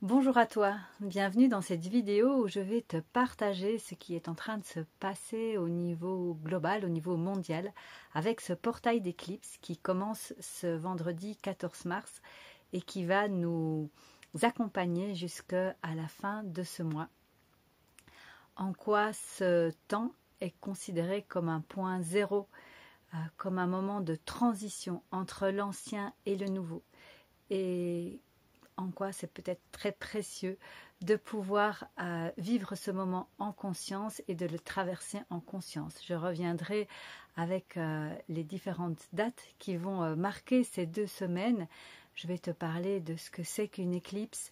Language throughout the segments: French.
Bonjour à toi, bienvenue dans cette vidéo où je vais te partager ce qui est en train de se passer au niveau global, au niveau mondial, avec ce portail d'éclipse qui commence ce vendredi 14 mars et qui va nous accompagner jusqu'à la fin de ce mois. En quoi ce temps est considéré comme un point zéro, comme un moment de transition entre l'ancien et le nouveau. Et en quoi c'est peut-être très précieux de pouvoir vivre ce moment en conscience et de le traverser en conscience. Je reviendrai avec les différentes dates qui vont marquer ces 2 semaines. Je vais te parler de ce que c'est qu'une éclipse,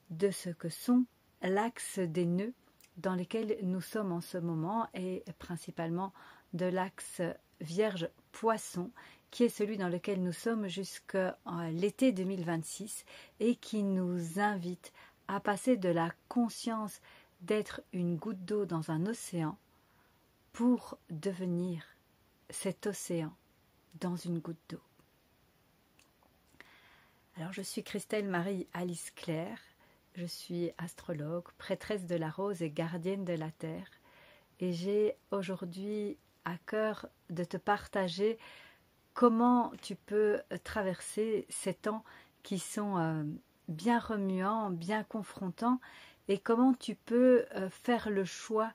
de ce que sont l'axe des nœuds dans lesquels nous sommes en ce moment et principalement de l'axe Vierge-Poisson qui est celui dans lequel nous sommes jusqu'à l'été 2026 et qui nous invite à passer de la conscience d'être une goutte d'eau dans un océan pour devenir cet océan dans une goutte d'eau. Alors je suis Christelle Marie Alice Claire, je suis astrologue, prêtresse de la rose et gardienne de la terre et j'ai aujourd'hui à cœur de te partager comment tu peux traverser ces temps qui sont bien remuants, bien confrontants et comment tu peux faire le choix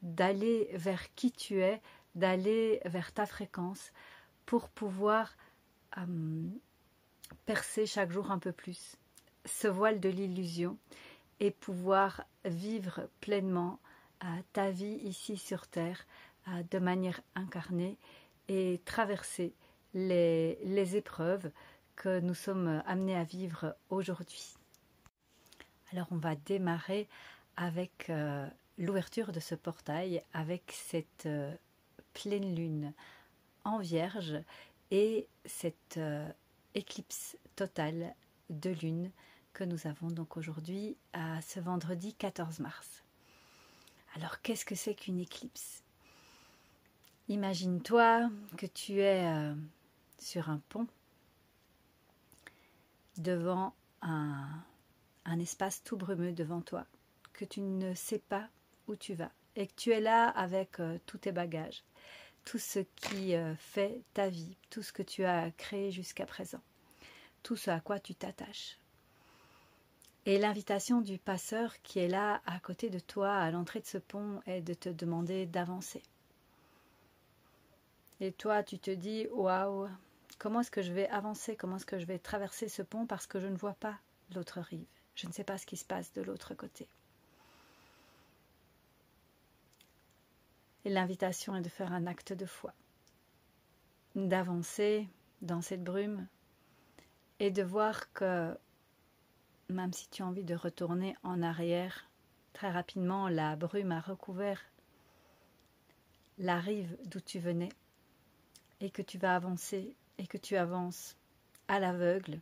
d'aller vers qui tu es, d'aller vers ta fréquence pour pouvoir percer chaque jour un peu plus ce voile de l'illusion et pouvoir vivre pleinement ta vie ici sur Terre de manière incarnée et traverser les épreuves que nous sommes amenés à vivre aujourd'hui. Alors on va démarrer avec l'ouverture de ce portail, avec cette pleine lune en Vierge et cette éclipse totale de lune que nous avons donc aujourd'hui à ce vendredi 14 mars. Alors qu'est-ce que c'est qu'une éclipse ? Imagine-toi que tu es sur un pont devant un espace tout brumeux devant toi, que tu ne sais pas où tu vas et que tu es là avec tous tes bagages, tout ce qui fait ta vie, tout ce que tu as créé jusqu'à présent, tout ce à quoi tu t'attaches. Et l'invitation du passeur qui est là à côté de toi à l'entrée de ce pont est de te demander d'avancer. Et toi, tu te dis, waouh, comment est-ce que je vais avancer, comment est-ce que je vais traverser ce pont parce que je ne vois pas l'autre rive. Je ne sais pas ce qui se passe de l'autre côté. Et l'invitation est de faire un acte de foi, d'avancer dans cette brume et de voir que même si tu as envie de retourner en arrière, très rapidement, la brume a recouvert la rive d'où tu venais et que tu vas avancer et que tu avances à l'aveugle,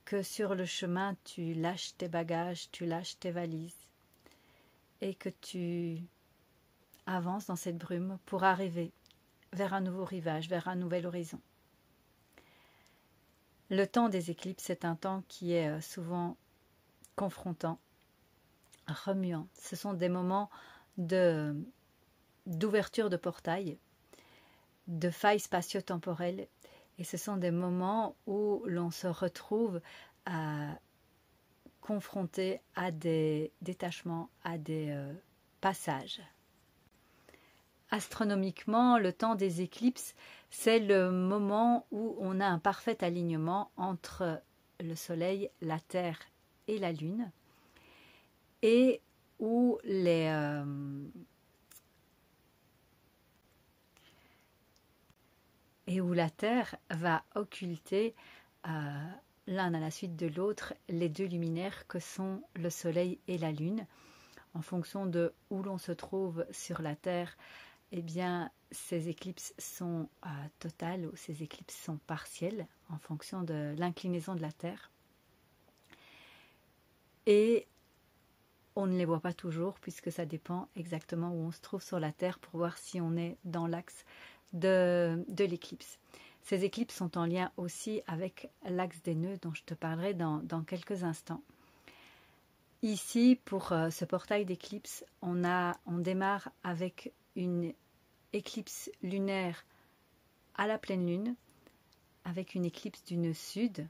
que sur le chemin, tu lâches tes bagages, tu lâches tes valises et que tu avances dans cette brume pour arriver vers un nouveau rivage, vers un nouvel horizon. Le temps des éclipses est un temps qui est souvent confrontant, remuant. Ce sont des moments d'ouverture de portail, de failles spatio-temporelles, et ce sont des moments où l'on se retrouve confronté à des détachements, à des passages. Astronomiquement, le temps des éclipses, c'est le moment où on a un parfait alignement entre le Soleil, la Terre et la Lune, et où la Terre va occulter l'un à la suite de l'autre les deux luminaires que sont le Soleil et la Lune. En fonction de où l'on se trouve sur la Terre, eh bien, ces éclipses sont totales ou ces éclipses sont partielles en fonction de l'inclinaison de la Terre. Et on ne les voit pas toujours puisque ça dépend exactement où on se trouve sur la Terre pour voir si on est dans l'axe de l'éclipse. Ces éclipses sont en lien aussi avec l'axe des nœuds dont je te parlerai dans quelques instants. Ici, pour ce portail d'éclipse, on démarre avec une éclipse lunaire à la pleine lune, avec une éclipse du nœud sud,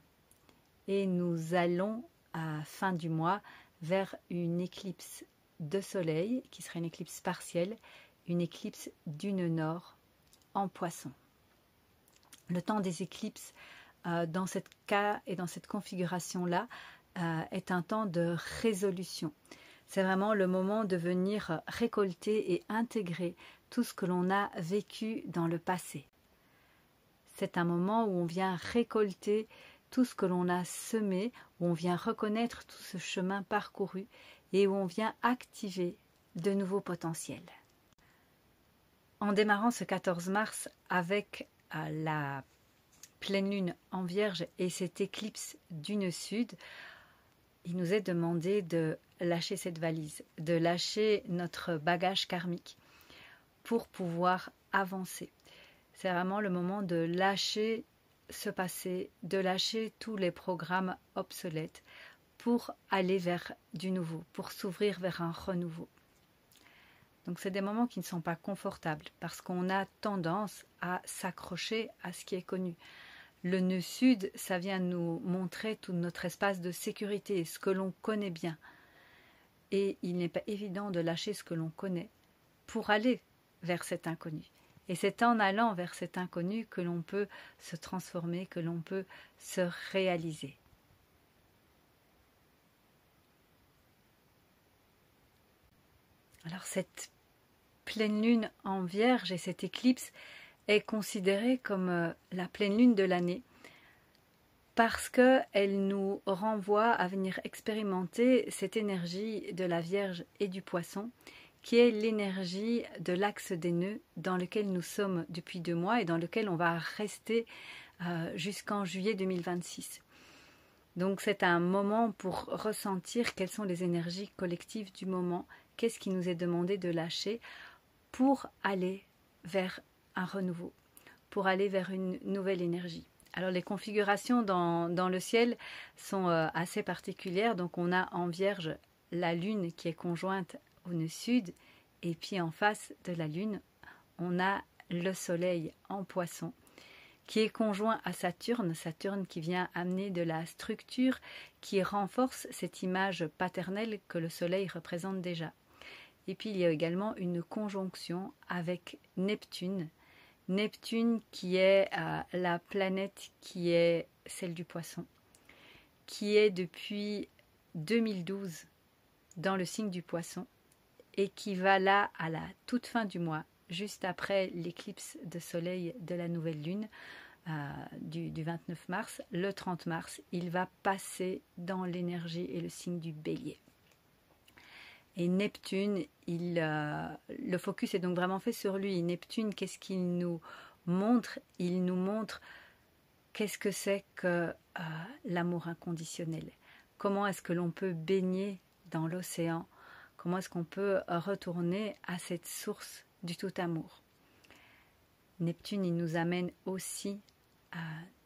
et nous allons à fin du mois vers une éclipse de soleil, qui sera une éclipse partielle, une éclipse du nœud nord en Poisson. Le temps des éclipses, dans ce cas et dans cette configuration-là, est un temps de résolution. C'est vraiment le moment de venir récolter et intégrer tout ce que l'on a vécu dans le passé. C'est un moment où on vient récolter tout ce que l'on a semé, où on vient reconnaître tout ce chemin parcouru et où on vient activer de nouveaux potentiels. En démarrant ce 14 mars avec la pleine lune en Vierge et cette éclipse du nœud sud, il nous est demandé de lâcher cette valise, de lâcher notre bagage karmique pour pouvoir avancer. C'est vraiment le moment de lâcher ce passé, de lâcher tous les programmes obsolètes pour aller vers du nouveau, pour s'ouvrir vers un renouveau. Donc c'est des moments qui ne sont pas confortables parce qu'on a tendance à s'accrocher à ce qui est connu. Le nœud sud, ça vient nous montrer tout notre espace de sécurité, ce que l'on connaît bien. Et il n'est pas évident de lâcher ce que l'on connaît pour aller vers cet inconnu. Et c'est en allant vers cet inconnu que l'on peut se transformer, que l'on peut se réaliser. Alors cette pleine lune en Vierge et cette éclipse est considérée comme la pleine lune de l'année parce qu'elle nous renvoie à venir expérimenter cette énergie de la Vierge et du Poisson qui est l'énergie de l'axe des nœuds dans lequel nous sommes depuis 2 mois et dans lequel on va rester jusqu'en juillet 2026. Donc c'est un moment pour ressentir quelles sont les énergies collectives du moment, qu'est-ce qui nous est demandé de lâcher pour aller vers un renouveau, pour aller vers une nouvelle énergie. Alors les configurations dans le ciel sont assez particulières. Donc on a en Vierge la Lune qui est conjointe au nœud sud et puis en face de la Lune, on a le Soleil en Poisson qui est conjoint à Saturne, Saturne qui vient amener de la structure qui renforce cette image paternelle que le Soleil représente déjà. Et puis il y a également une conjonction avec Neptune, Neptune qui est la planète qui est celle du Poisson, qui est depuis 2012 dans le signe du Poisson et qui va là à la toute fin du mois, juste après l'éclipse de soleil de la nouvelle lune du 29 mars, le 30 mars, il va passer dans l'énergie et le signe du Bélier. Et Neptune, le focus est donc vraiment fait sur lui. Neptune, qu'est-ce qu'il nous montre? Il nous montre qu'est-ce que c'est que l'amour inconditionnel. Comment est-ce que l'on peut baigner dans l'océan? Comment est-ce qu'on peut retourner à cette source du tout amour? Neptune, il nous amène aussi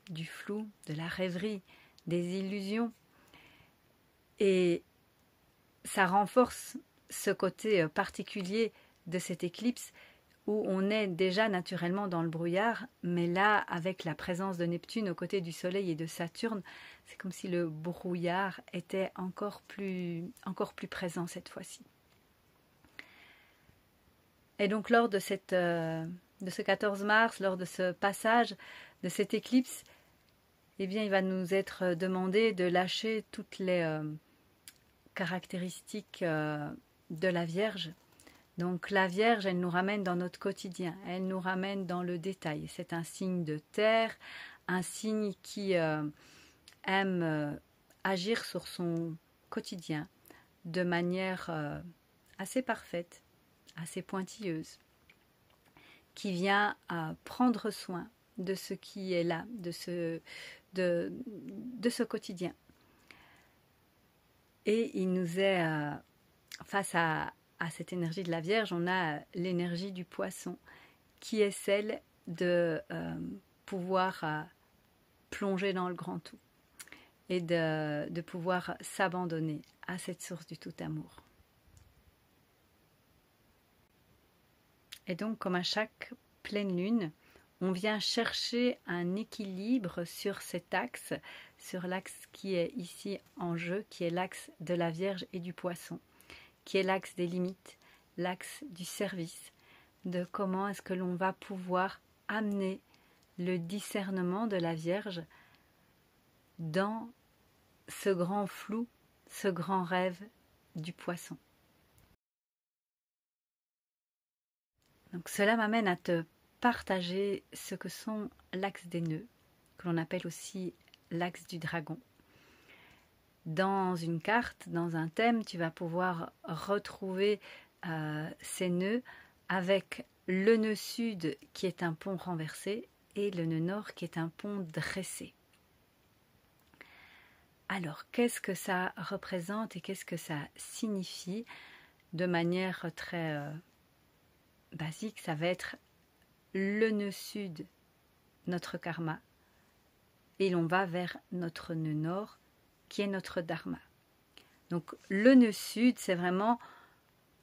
du flou, de la rêverie, des illusions. Et ça renforce ce côté particulier de cette éclipse où on est déjà naturellement dans le brouillard, mais là, avec la présence de Neptune aux côtés du Soleil et de Saturne, c'est comme si le brouillard était encore plus présent cette fois-ci. Et donc, lors de ce 14 mars, lors de ce passage, de cette éclipse, eh bien, il va nous être demandé de lâcher toutes les caractéristiques de la Vierge. Donc la Vierge, elle nous ramène dans notre quotidien, elle nous ramène dans le détail. C'est un signe de terre, un signe qui aime agir sur son quotidien de manière assez parfaite, assez pointilleuse, qui vient prendre soin de ce qui est là, de ce quotidien. Et il nous est, face à cette énergie de la Vierge, on a l'énergie du Poisson, qui est celle de pouvoir plonger dans le grand tout et de pouvoir s'abandonner à cette source du tout amour. Et donc, comme à chaque pleine lune, on vient chercher un équilibre sur cet axe, sur l'axe qui est ici en jeu, qui est l'axe de la Vierge et du Poisson, qui est l'axe des limites, l'axe du service, de comment est-ce que l'on va pouvoir amener le discernement de la Vierge dans ce grand flou, ce grand rêve du Poisson. Donc cela m'amène à te partager ce que sont l'axe des nœuds, que l'on appelle aussi l'axe du dragon. Dans une carte, dans un thème, tu vas pouvoir retrouver ces nœuds avec le nœud sud qui est un pont renversé et le nœud nord qui est un pont dressé. Alors, qu'est-ce que ça représente et qu'est-ce que ça signifie? De manière très basique, ça va être le nœud sud, notre karma, et l'on va vers notre nœud nord, qui est notre dharma. Donc, le nœud sud, c'est vraiment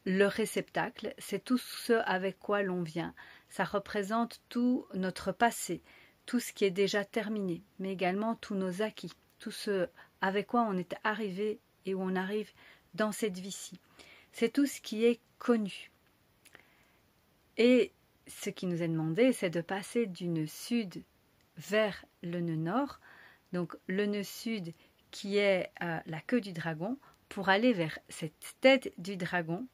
le réceptacle, c'est tout ce avec quoi l'on vient. Ça représente tout notre passé, tout ce qui est déjà terminé, mais également tous nos acquis, tout ce avec quoi on est arrivé et où on arrive dans cette vie-ci. C'est tout ce qui est connu. Et ce qui nous est demandé, c'est de passer du nœud sud vers le nœud nord, donc le nœud sud qui est la queue du dragon, pour aller vers cette tête du dragon,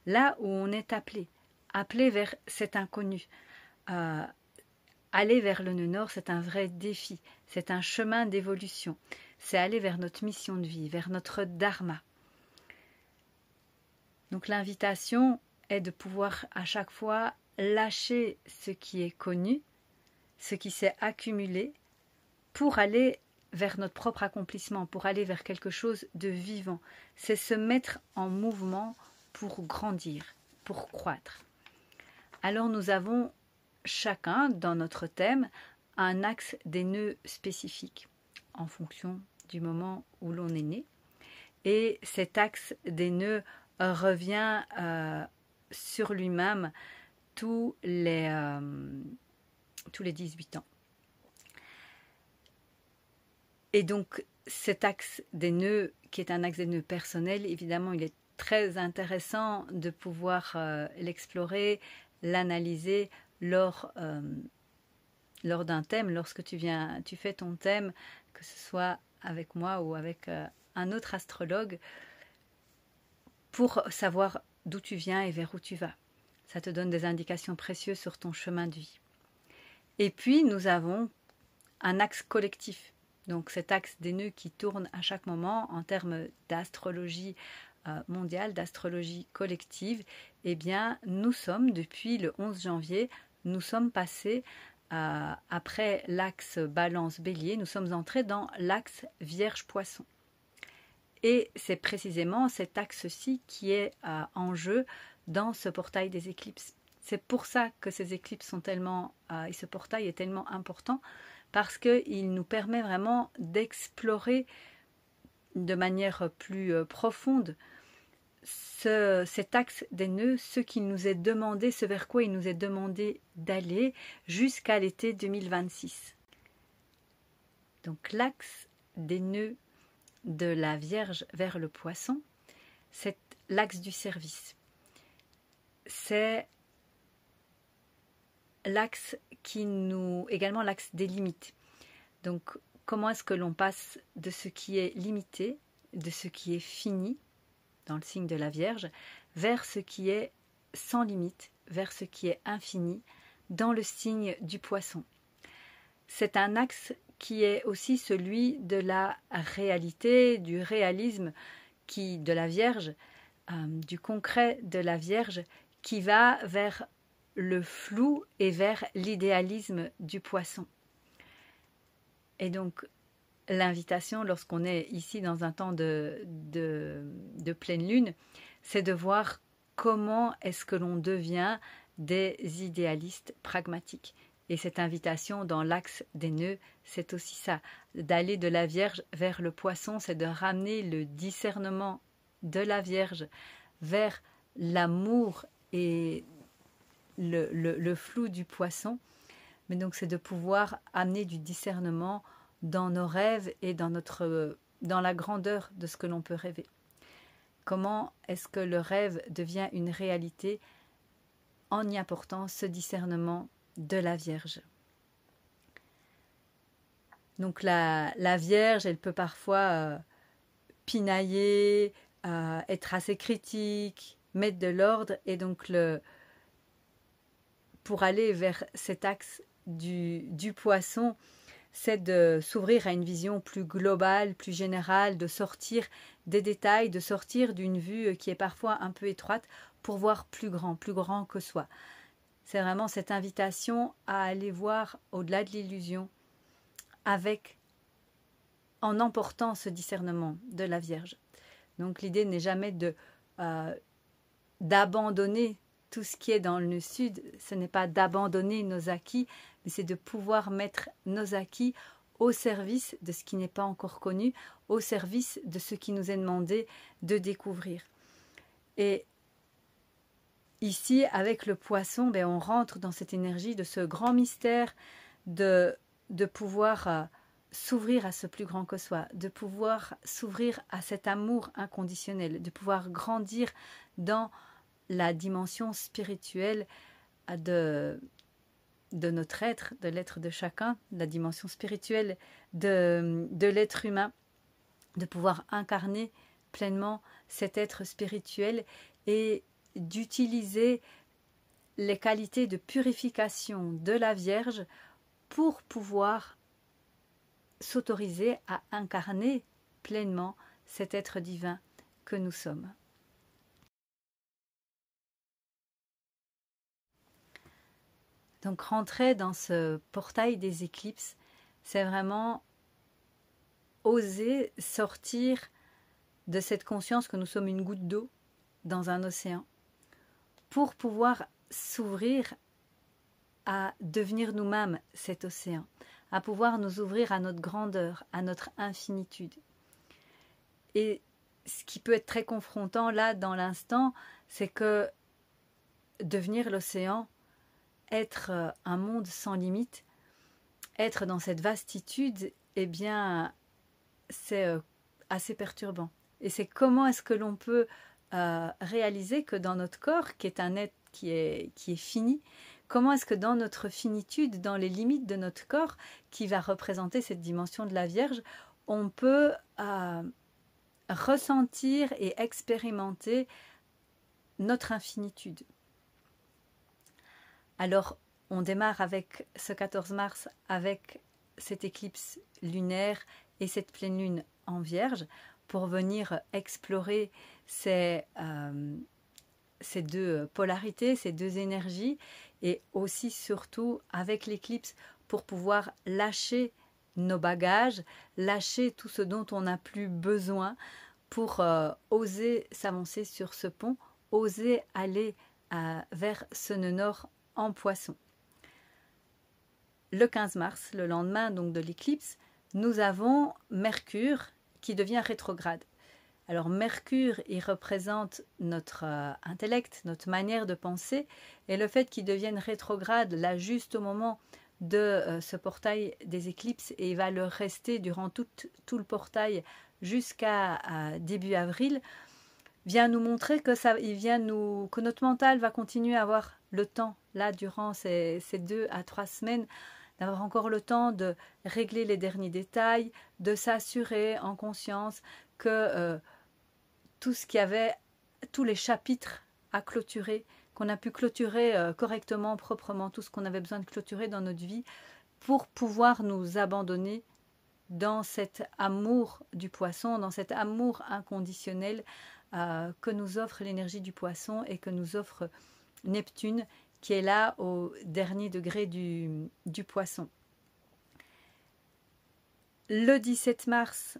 là où on est appelé vers cet inconnu. Aller vers le nœud nord, c'est un vrai défi, c'est un chemin d'évolution, c'est aller vers notre mission de vie, vers notre dharma. Donc l'invitation est de pouvoir à chaque fois lâcher ce qui est connu, ce qui s'est accumulé, pour aller vers notre propre accomplissement, pour aller vers quelque chose de vivant. C'est se mettre en mouvement pour grandir, pour croître. Alors nous avons chacun, dans notre thème, un axe des nœuds spécifiques, en fonction du moment où l'on est né. Et cet axe des nœuds revient sur lui-même tous les 18 ans. Et donc cet axe des nœuds, qui est un axe des nœuds personnel, évidemment il est très intéressant de pouvoir l'explorer, l'analyser lors d'un thème, lorsque tu fais ton thème, que ce soit avec moi ou avec un autre astrologue, pour savoir d'où tu viens et vers où tu vas. Ça te donne des indications précieuses sur ton chemin de vie. Et puis, nous avons un axe collectif. Donc, cet axe des nœuds qui tourne à chaque moment en termes d'astrologie mondiale, d'astrologie collective. Eh bien, nous sommes, depuis le 11 janvier, nous sommes passés, après l'axe balance-bélier, nous sommes entrés dans l'axe vierge-poisson. Et c'est précisément cet axe-ci qui est en jeu dans ce portail des éclipses. C'est pour ça que ces éclipses sont tellement, et ce portail est tellement important, parce qu'il nous permet vraiment d'explorer de manière plus profonde cet axe des nœuds, ce qu'il nous est demandé, ce vers quoi il nous est demandé d'aller jusqu'à l'été 2026. Donc l'axe des nœuds de la Vierge vers le Poisson, c'est l'axe du service. C'est l'axe également l'axe des limites. Donc, comment est-ce que l'on passe de ce qui est limité, de ce qui est fini, dans le signe de la Vierge, vers ce qui est sans limite, vers ce qui est infini, dans le signe du Poisson. C'est un axe qui est aussi celui de la réalité, du réalisme de la Vierge, du concret de la Vierge, qui va vers le flou et vers l'idéalisme du Poisson. Et donc, l'invitation, lorsqu'on est ici dans un temps de pleine lune, c'est de voir comment est-ce que l'on devient des idéalistes pragmatiques, Et cette invitation dans l'axe des nœuds, c'est aussi ça, d'aller de la Vierge vers le Poisson, c'est de ramener le discernement de la Vierge vers l'amour et le flou du Poisson. Mais donc c'est de pouvoir amener du discernement dans nos rêves et dans la grandeur de ce que l'on peut rêver. Comment est-ce que le rêve devient une réalité en y apportant ce discernement de la Vierge. Donc la Vierge, elle peut parfois pinailler, être assez critique, mettre de l'ordre, et donc pour aller vers cet axe du Poisson, c'est de s'ouvrir à une vision plus globale, plus générale, de sortir des détails, de sortir d'une vue qui est parfois un peu étroite pour voir plus grand que soi. C'est vraiment cette invitation à aller voir au-delà de l'illusion en emportant ce discernement de la Vierge. Donc l'idée n'est jamais d'abandonner tout ce qui est dans le sud, ce n'est pas d'abandonner nos acquis, mais c'est de pouvoir mettre nos acquis au service de ce qui n'est pas encore connu, au service de ce qui nous est demandé de découvrir. Et ici, avec le Poisson, on rentre dans cette énergie de ce grand mystère de pouvoir s'ouvrir à ce plus grand que soi, de pouvoir s'ouvrir à cet amour inconditionnel, de pouvoir grandir dans la dimension spirituelle de notre être, de l'être de chacun, la dimension spirituelle de l'être humain, de pouvoir incarner pleinement cet être spirituel et d'utiliser les qualités de purification de la Vierge pour pouvoir s'autoriser à incarner pleinement cet être divin que nous sommes. Donc rentrer dans ce portail des éclipses, c'est vraiment oser sortir de cette conscience que nous sommes une goutte d'eau dans un océan, pour pouvoir s'ouvrir à devenir nous-mêmes cet océan, à pouvoir nous ouvrir à notre grandeur, à notre infinitude. Et ce qui peut être très confrontant là dans l'instant, c'est que devenir l'océan, être un monde sans limite, être dans cette vastitude, eh bien, c'est assez perturbant. Et c'est comment est-ce que l'on peut réaliser que dans notre corps, qui est un être qui est fini, comment est-ce que dans notre finitude, dans les limites de notre corps, qui va représenter cette dimension de la Vierge, on peut ressentir et expérimenter notre infinitude. Alors, on démarre avec ce 14 mars, avec cette éclipse lunaire et cette pleine lune en Vierge, pour venir explorer ces deux polarités, ces deux énergies, et aussi surtout avec l'éclipse pour pouvoir lâcher nos bagages, lâcher tout ce dont on n'a plus besoin pour oser s'avancer sur ce pont, oser aller vers ce nœud nord en Poisson. Le 15 mars, le lendemain donc de l'éclipse, nous avons Mercure qui devient rétrograde. Alors Mercure, il représente notre intellect, notre manière de penser, et le fait qu'il devienne rétrograde là juste au moment de ce portail des éclipses, et il va le rester durant tout le portail jusqu'à début avril, vient nous montrer que que notre mental va continuer à avoir le temps, là, durant ces 2 à 3 semaines, d'avoir encore le temps de régler les derniers détails, de s'assurer en conscience que tous les chapitres à clôturer, qu'on a pu clôturer correctement, proprement, tout ce qu'on avait besoin de clôturer dans notre vie, pour pouvoir nous abandonner dans cet amour du Poisson, dans cet amour inconditionnel que nous offre l'énergie du Poisson et que nous offre Neptune, qui est là au dernier degré du Poisson. Le 17 mars,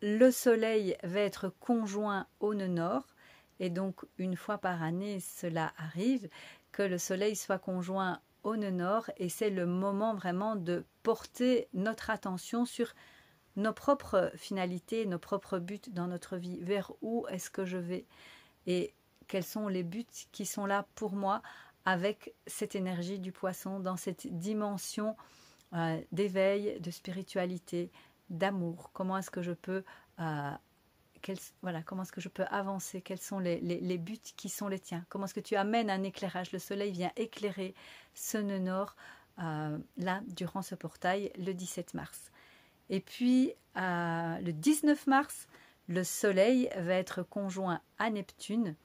le Soleil va être conjoint au nœud nord, et donc une fois par année, cela arrive, que le Soleil soit conjoint au nœud nord et c'est le moment vraiment de porter notre attention sur nos propres finalités, nos propres buts dans notre vie. Vers où est-ce que je vais et quels sont les buts qui sont là pour moi avec cette énergie du poisson, dans cette dimension d'éveil, de spiritualité, d'amour. Comment est-ce que je peux comment est-ce que je peux avancer? Quels sont les buts qui sont les tiens? Comment est-ce que tu amènes un éclairage? Le soleil vient éclairer ce nœud nord là, durant ce portail, le 17 mars. Et puis, le 19 mars, le soleil va être conjoint à Neptune.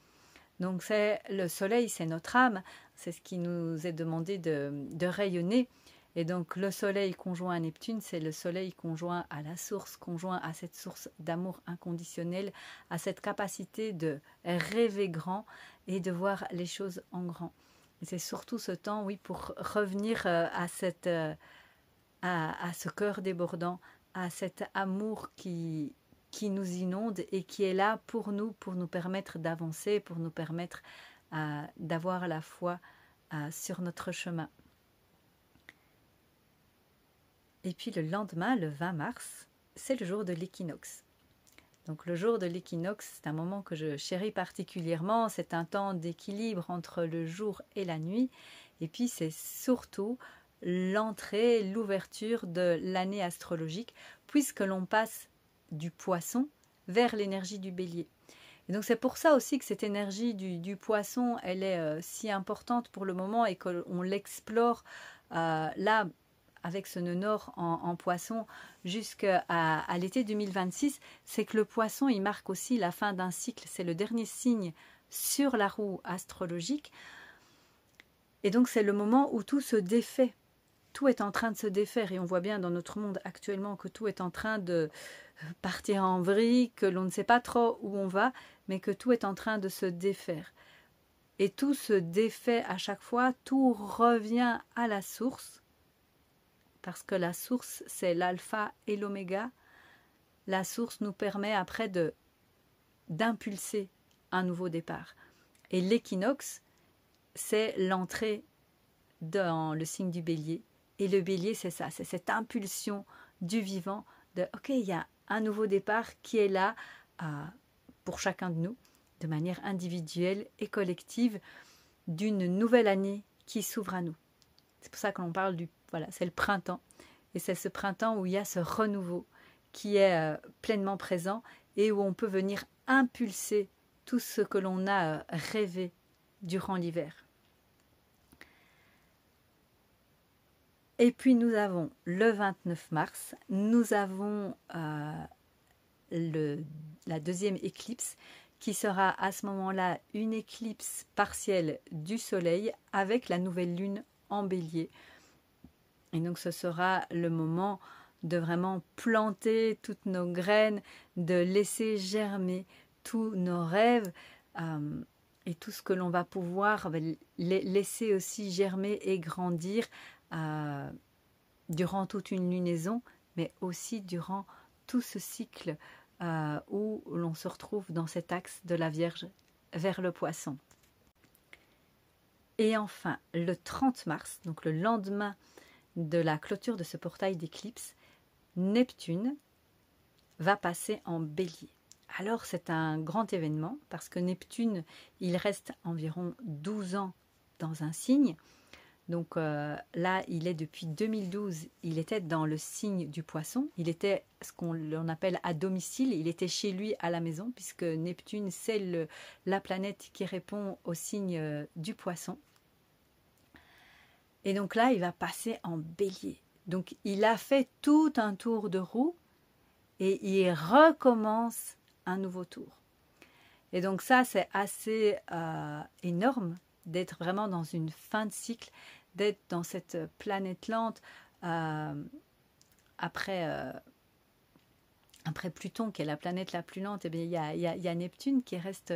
Donc, le soleil, c'est notre âme. C'est ce qui nous est demandé de rayonner. Et donc le soleil conjoint à Neptune, c'est le soleil conjoint à la source, conjoint à cette source d'amour inconditionnel, à cette capacité de rêver grand et de voir les choses en grand. Et c'est surtout ce temps, oui, pour revenir à ce cœur débordant, à cet amour qui nous inonde et qui est là pour nous permettre d'avancer, pour nous permettre d'avoir la foi sur notre chemin. Et puis le lendemain, le 20 mars, c'est le jour de l'équinoxe. Donc le jour de l'équinoxe, c'est un moment que je chéris particulièrement. C'est un temps d'équilibre entre le jour et la nuit. Et puis c'est surtout l'entrée, l'ouverture de l'année astrologique, puisque l'on passe du poisson vers l'énergie du bélier. Et donc c'est pour ça aussi que cette énergie du poisson, elle est si importante pour le moment et qu'on l'explore là, avec ce nœud nord en poisson jusqu'à l'été 2026, c'est que le poisson, il marque aussi la fin d'un cycle. C'est le dernier signe sur la roue astrologique. Et donc, c'est le moment où tout se défait. Tout est en train de se défaire. Et on voit bien dans notre monde actuellement que tout est en train de partir en vrille, que l'on ne sait pas trop où on va, mais que tout est en train de se défaire. Et tout se défait à chaque fois. Tout revient à la source. Parce que la source, c'est l'alpha et l'oméga. La source nous permet après d'impulser un nouveau départ. Et l'équinoxe, c'est l'entrée dans le signe du bélier. Et le bélier, c'est ça, c'est cette impulsion du vivant de « Ok, il y a un nouveau départ qui est là pour chacun de nous, de manière individuelle et collective, d'une nouvelle année qui s'ouvre à nous. » C'est pour ça que l'on parle voilà, c'est le printemps. Et c'est ce printemps où il y a ce renouveau qui est pleinement présent et où on peut venir impulser tout ce que l'on a rêvé durant l'hiver. Et puis nous avons le 29 mars, nous avons la deuxième éclipse qui sera à ce moment-là une éclipse partielle du soleil avec la nouvelle lune en bélier. Et donc ce sera le moment de vraiment planter toutes nos graines, de laisser germer tous nos rêves et tout ce que l'on va pouvoir laisser aussi germer et grandir durant toute une lunaison, mais aussi durant tout ce cycle où l'on se retrouve dans cet axe de la Vierge vers le Poisson. Et enfin, le 30 mars, donc le lendemain de la clôture de ce portail d'éclipse, Neptune va passer en bélier. Alors c'est un grand événement parce que Neptune, il reste environ 12 ans dans un signe. Donc là, il est depuis 2012, il était dans le signe du Poisson. Il était ce qu'on appelle à domicile, il était chez lui à la maison puisque Neptune, c'est la planète qui répond au signe du Poisson. Et donc là, il va passer en bélier. Donc il a fait tout un tour de roue et il recommence un nouveau tour. Et donc ça, c'est assez énorme d'être vraiment dans une fin de cycle, d'être dans cette planète lente après Pluton, qui est la planète la plus lente. Eh bien, il y a Neptune qui reste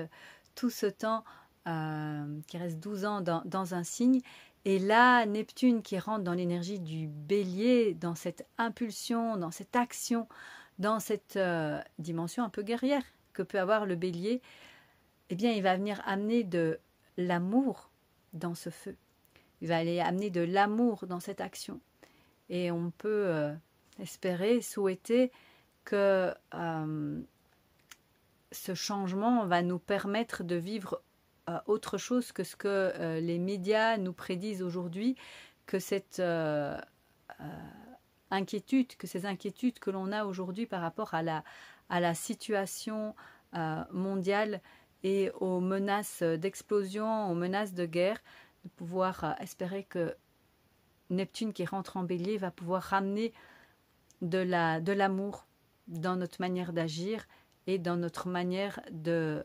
tout ce temps, qui reste 12 ans dans un signe. Et là, Neptune qui rentre dans l'énergie du bélier, dans cette impulsion, dans cette action, dans cette dimension un peu guerrière que peut avoir le bélier, eh bien, il va venir amener de l'amour dans ce feu. il va aller amener de l'amour dans cette action. Et on peut espérer, souhaiter que ce changement va nous permettre de vivre autre chose que ce que les médias nous prédisent aujourd'hui, que cette inquiétude, que ces inquiétudes que l'on a aujourd'hui par rapport à la situation mondiale et aux menaces d'explosion, aux menaces de guerre, de pouvoir espérer que Neptune qui rentre en Bélier va pouvoir ramener de l'amour dans notre manière d'agir et dans notre manière de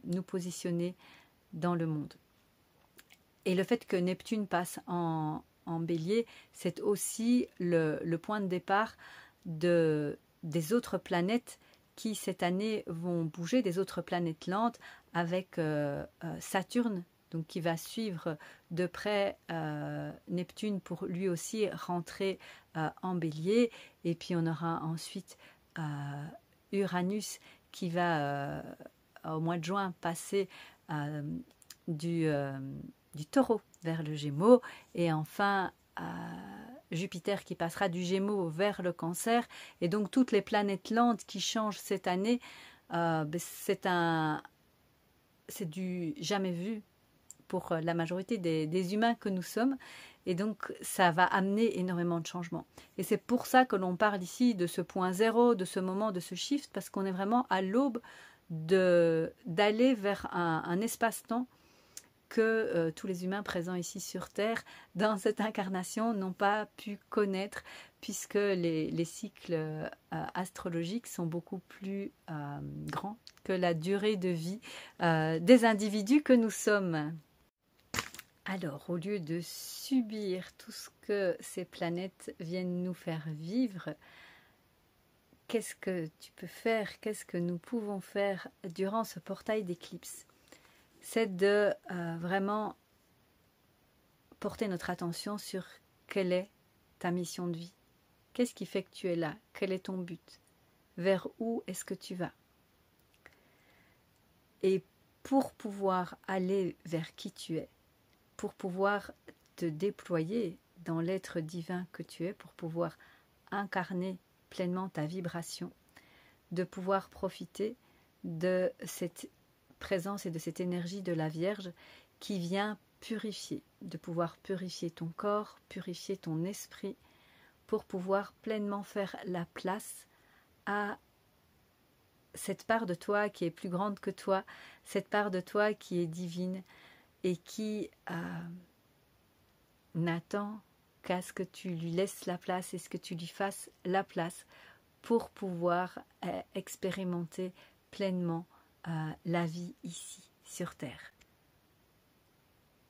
nous positionner dans le monde. Et le fait que Neptune passe en Bélier, c'est aussi le point de départ des autres planètes qui cette année vont bouger, des autres planètes lentes, avec Saturne, donc qui va suivre de près Neptune pour lui aussi rentrer en Bélier. Et puis on aura ensuite Uranus qui va au mois de juin passer du Taureau vers le Gémeaux, et enfin Jupiter qui passera du Gémeaux vers le Cancer. Et donc toutes les planètes lentes qui changent cette année, c'est du jamais vu pour la majorité des humains que nous sommes, et donc ça va amener énormément de changements. Et c'est pour ça que l'on parle ici de ce point zéro, de ce moment, de ce shift, parce qu'on est vraiment à l'aube d'aller vers un espace-temps que tous les humains présents ici sur Terre, dans cette incarnation, n'ont pas pu connaître, puisque les cycles astrologiques sont beaucoup plus grands que la durée de vie des individus que nous sommes. Alors, au lieu de subir tout ce que ces planètes viennent nous faire vivre, qu'est-ce que tu peux faire, qu'est-ce que nous pouvons faire durant ce portail d'éclipse? C'est de vraiment porter notre attention sur quelle est ta mission de vie. Qu'est-ce qui fait que tu es là? Quel est ton but? Vers où est-ce que tu vas? Et pour pouvoir aller vers qui tu es, pour pouvoir te déployer dans l'être divin que tu es, pour pouvoir incarner pleinement ta vibration, de pouvoir profiter de cette présence et de cette énergie de la Vierge qui vient purifier, de pouvoir purifier ton corps, purifier ton esprit, pour pouvoir pleinement faire la place à cette part de toi qui est plus grande que toi, cette part de toi qui est divine et qui n'attend qu'à ce que tu lui laisses la place et ce que tu lui fasses la place pour pouvoir expérimenter pleinement la vie ici sur Terre.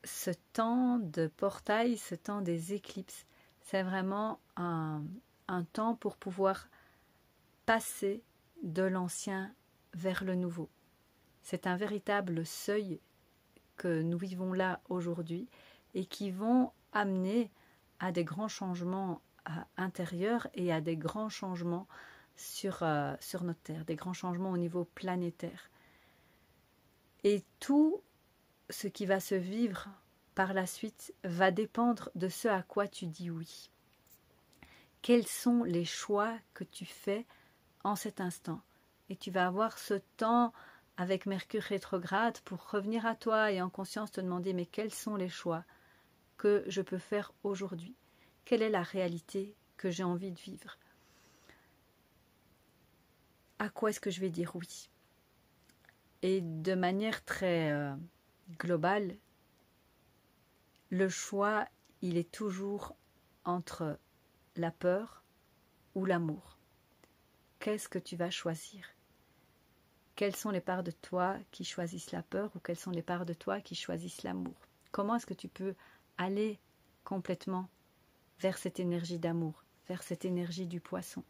Ce temps de portail, ce temps des éclipses, c'est vraiment un temps pour pouvoir passer de l'ancien vers le nouveau. C'est un véritable seuil que nous vivons là aujourd'hui et qui vont amener à des grands changements intérieurs et à des grands changements sur notre Terre, des grands changements au niveau planétaire. Et tout ce qui va se vivre par la suite va dépendre de ce à quoi tu dis oui. Quels sont les choix que tu fais en cet instant? Et tu vas avoir ce temps avec Mercure rétrograde pour revenir à toi et en conscience te demander mais quels sont les choix que je peux faire aujourd'hui? Quelle est la réalité que j'ai envie de vivre? À quoi est-ce que je vais dire oui? Et de manière très globale, le choix, il est toujours entre la peur ou l'amour. Qu'est-ce que tu vas choisir? Quelles sont les parts de toi qui choisissent la peur ou quelles sont les parts de toi qui choisissent l'amour? Comment est-ce que tu peux aller complètement vers cette énergie d'amour, vers cette énergie du poisson?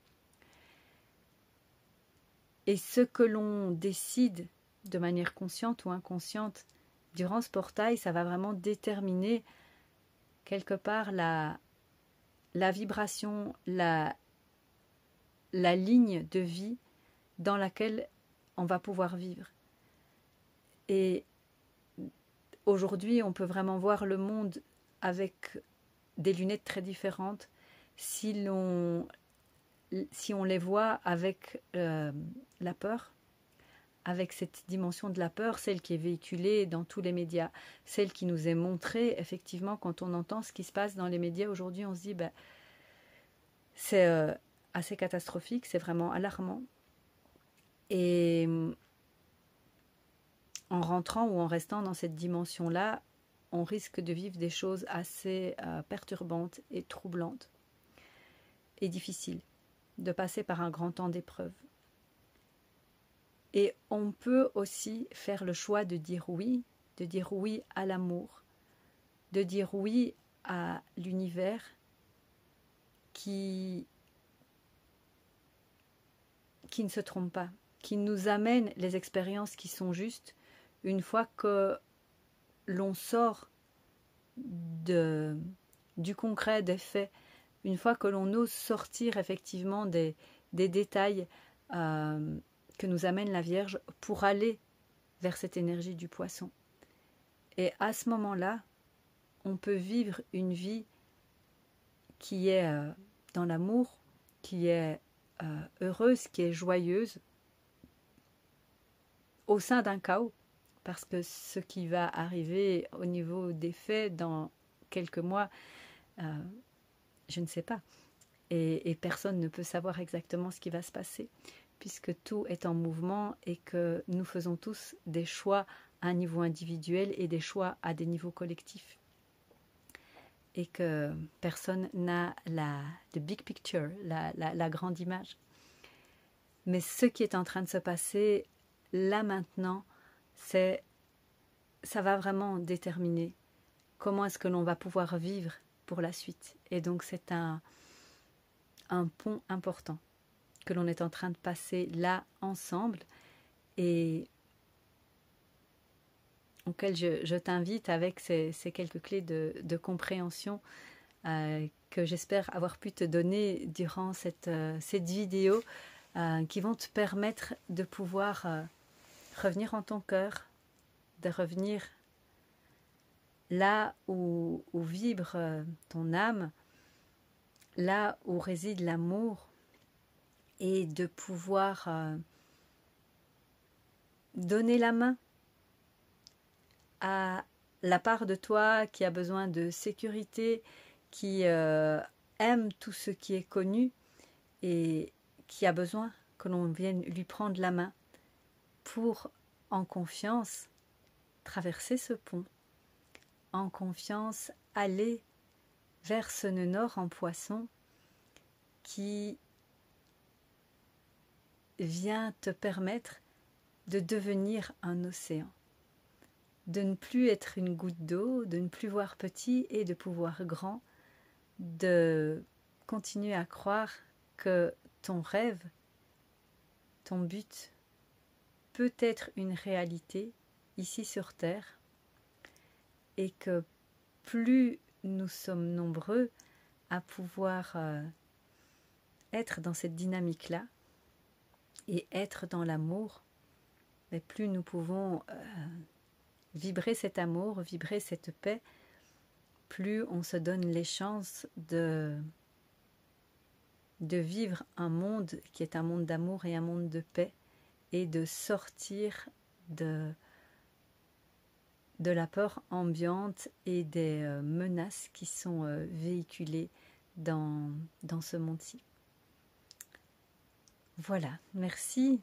Et ce que l'on décide de manière consciente ou inconsciente durant ce portail, ça va vraiment déterminer quelque part la vibration, la ligne de vie dans laquelle on va pouvoir vivre. Et aujourd'hui, on peut vraiment voir le monde avec des lunettes très différentes si on les voit avec la peur, avec cette dimension de la peur, celle qui est véhiculée dans tous les médias, celle qui nous est montrée. Effectivement, quand on entend ce qui se passe dans les médias aujourd'hui, on se dit c'est assez catastrophique, c'est vraiment alarmant. Et en rentrant ou en restant dans cette dimension-là, on risque de vivre des choses assez perturbantes et troublantes et difficiles, de passer par un grand temps d'épreuve. Et on peut aussi faire le choix de dire oui à l'amour, de dire oui à l'univers qui ne se trompe pas, qui nous amène les expériences qui sont justes une fois que l'on sort du concret, des faits, une fois que l'on ose sortir effectivement des détails que nous amène la Vierge pour aller vers cette énergie du poisson. Et à ce moment-là, on peut vivre une vie qui est dans l'amour, qui est heureuse, qui est joyeuse, au sein d'un chaos, parce que ce qui va arriver au niveau des faits dans quelques mois, je ne sais pas. Et personne ne peut savoir exactement ce qui va se passer, puisque tout est en mouvement et que nous faisons tous des choix à un niveau individuel et des choix à des niveaux collectifs. Et que personne n'a the big picture, la grande image. Mais ce qui est en train de se passer là maintenant, ça va vraiment déterminer comment est-ce que l'on va pouvoir vivre pour la suite. Et donc c'est un pont important que l'on est en train de passer là ensemble et auquel je t'invite avec ces quelques clés de compréhension que j'espère avoir pu te donner durant cette vidéo qui vont te permettre de pouvoir revenir en ton cœur, de revenir là où vibre ton âme, là où réside l'amour, et de pouvoir donner la main à la part de toi qui a besoin de sécurité, qui aime tout ce qui est connu et qui a besoin que l'on vienne lui prendre la main pour, en confiance, traverser ce pont, en confiance, aller vers ce nœud nord en poisson qui vient te permettre de devenir un océan, de ne plus être une goutte d'eau, de ne plus voir petit et de pouvoir grand, de continuer à croire que ton rêve, ton but peut être une réalité ici sur Terre et que plus nous sommes nombreux à pouvoir être dans cette dynamique-là et être dans l'amour, mais plus nous pouvons vibrer cet amour, vibrer cette paix, plus on se donne les chances de vivre un monde qui est un monde d'amour et un monde de paix et de sortir de la peur ambiante et des menaces qui sont véhiculées dans ce monde-ci. Voilà, merci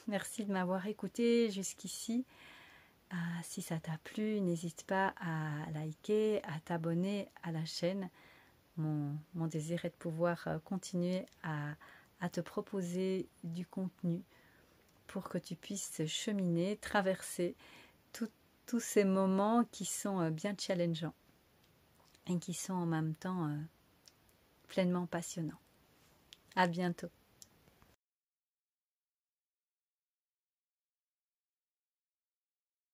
de m'avoir écouté jusqu'ici. Si ça t'a plu, n'hésite pas à liker, à t'abonner à la chaîne. Mon désir est de pouvoir continuer à te proposer du contenu pour que tu puisses cheminer, traverser tous ces moments qui sont bien challengeants et qui sont en même temps pleinement passionnants. À bientôt.